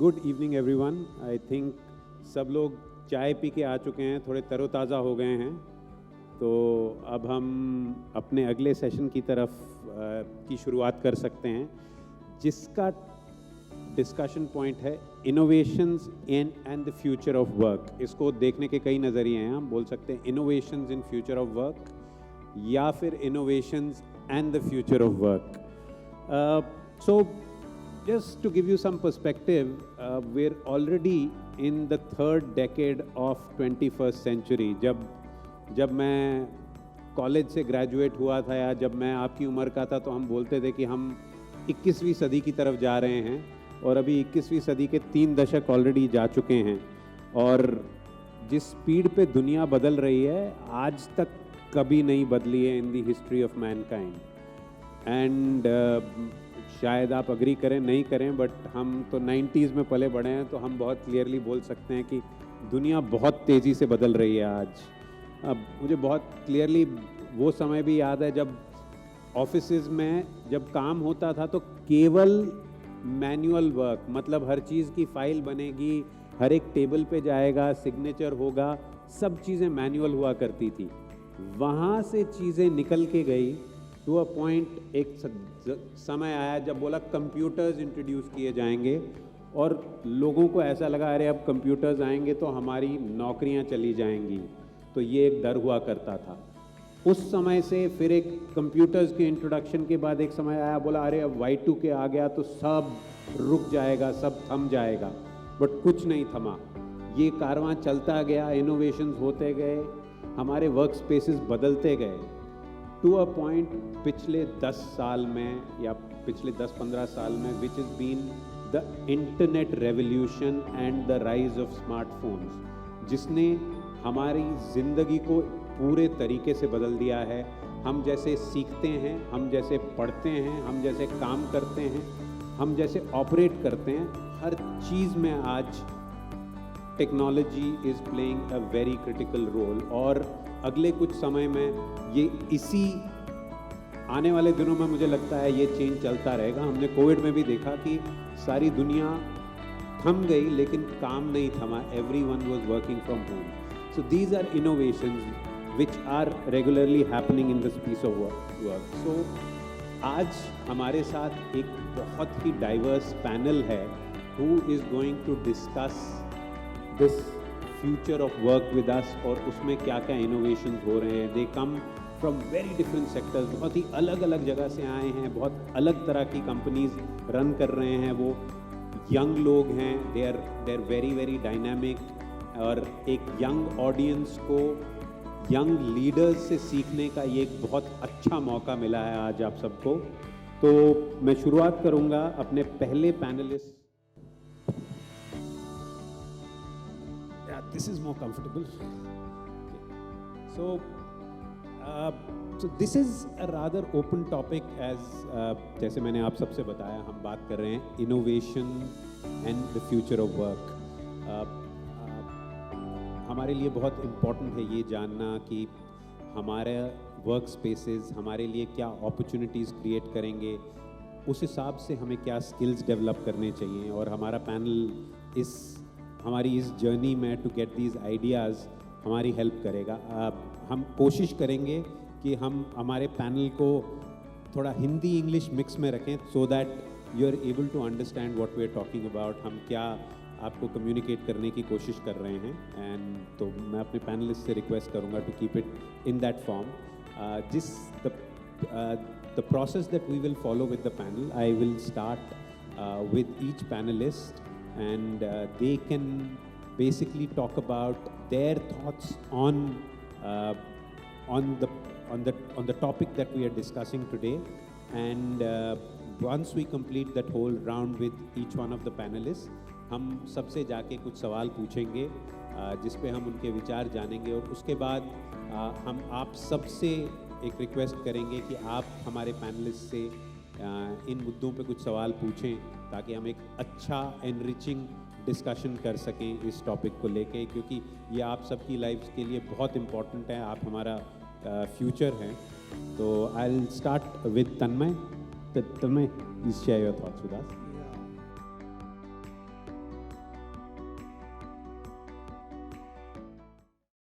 Good evening everyone. I think सब लोग चाय पी के आ चुके हैं, थोड़े तरोताज़ा हो गए हैं। तो अब हम अपने अगले सेशन की तरफ की शुरुआत कर सकते हैं, जिसका डिस्कशन पॉइंट है innovations in and the future of work. इसको देखने के कई नज़रिए हैं। हम बोल सकते हैं innovations in future of work या फिर innovations and the future of work. So just to give you some perspective, we're already in the third decade of 21st century. जब मैं कॉलेज से ग्रेजुएट हुआ था या जब मैं आपकी उम्र का था, तो हम बोलते थे कि हम 21वीं सदी की तरफ जा रहे हैं, और अभी 21वीं सदी के 3 दशक ऑलरेडी जा चुके हैं। और जिस स्पीड पे दुनिया बदल रही है, आज तक कभी नहीं बदली है in the history of Mankind. And शायद आप अग्री करें नहीं करें, बट हम तो 90s में पले बड़े हैं, तो हम बहुत क्लियरली बोल सकते हैं कि दुनिया बहुत तेज़ी से बदल रही है आज। अब मुझे बहुत क्लियरली वो समय भी याद है जब ऑफिसेज में जब काम होता था तो केवल मैनुअल वर्क, मतलब हर चीज़ की फाइल बनेगी, हर एक टेबल पे जाएगा, सिग्नेचर होगा, सब चीज़ें मैनुअल हुआ करती थी। वहाँ से चीज़ें निकल के गई टू अ पॉइंट, एक समय आया जब बोला कंप्यूटर्स इंट्रोड्यूस किए जाएंगे, और लोगों को ऐसा लगा अरे अब कंप्यूटर्स आएंगे तो हमारी नौकरियां चली जाएंगी। तो ये एक डर हुआ करता था। उस समय से फिर एक कंप्यूटर्स के इंट्रोडक्शन के बाद एक समय आया, बोला अरे अब Y2K आ गया तो सब रुक जाएगा, सब थम जाएगा। बट कुछ नहीं थमा, ये कारवां चलता गया, इनोवेशंस होते गए, हमारे वर्क स्पेसेस बदलते गए टू अ पॉइंट पिछले 10 साल में या पिछले 10-15 साल में, which is been the internet revolution and the rise of smartphones, जिसने हमारी ज़िंदगी को पूरे तरीके से बदल दिया है। हम जैसे सीखते हैं, हम जैसे पढ़ते हैं, हम जैसे काम करते हैं, हम जैसे ऑपरेट करते हैं, हर चीज़ में आज technology is playing a very critical role. और अगले कुछ समय में ये इसी आने वाले दिनों में मुझे लगता है ये चेंज चलता रहेगा। हमने कोविड में भी देखा कि सारी दुनिया थम गई लेकिन काम नहीं थमा, everyone was working from home. So these are innovations which are regularly happening in the space of work. So आज हमारे साथ एक बहुत ही डाइवर्स पैनल है who is going to discuss this future of work with us, और उसमें क्या क्या इनोवेशन हो रहे हैं। They come from very different sectors, बहुत ही अलग अलग जगह से आए हैं, बहुत अलग तरह की कंपनीज रन कर रहे हैं। वो यंग लोग हैं, they are very very dynamic, और एक यंग ऑडियंस को यंग लीडर्स से सीखने का ये एक बहुत अच्छा मौका मिला है आज आप सबको। तो मैं शुरुआत करूँगा अपने पहले panelist. This is more comfortable. So this is a rather open topic as जैसे मैंने आप सबसे बताया, हम बात कर रहे हैं innovation and the future of work. हमारे लिए बहुत इम्पॉर्टेंट है ये जानना कि हमारे वर्क स्पेसेस हमारे लिए क्या अपॉर्चुनिटीज़ क्रिएट करेंगे, उस हिसाब से हमें क्या स्किल्स डेवलप करने चाहिए। और हमारा पैनल हमारी इस जर्नी में टू गेट दीज आइडियाज़ हमारी हेल्प करेगा। हम कोशिश करेंगे कि हम हमारे पैनल को थोड़ा हिंदी इंग्लिश मिक्स में रखें, so that you are able to understand what we are talking about, हम क्या आपको कम्युनिकेट करने की कोशिश कर रहे हैं। एंड तो मैं अपने पैनलिस्ट से रिक्वेस्ट करूँगा to keep it in that form. The process that we will follow with the panel, I will start with each panelist, and they can basically talk about their thoughts on the topic that we are discussing today. And once we complete that whole round with each one of the panelists, हम सबसे जाके कुछ सवाल पूछेंगे जिस पे हम उनके विचार जानेंगे, और उसके बाद हम आप सबसे एक रिक्वेस्ट करेंगे कि आप हमारे पैनलिस्ट से इन मुद्दों पे कुछ सवाल पूछें, ताकि हम एक अच्छा एनरिचिंग डिस्कशन कर सकें इस टॉपिक को लेके, क्योंकि ये आप सबकी लाइफ्स के लिए बहुत इम्पॉर्टेंट है, आप हमारा फ्यूचर हैं। तो आई will start with Tanmay. Tanmay, please share your thoughts with us.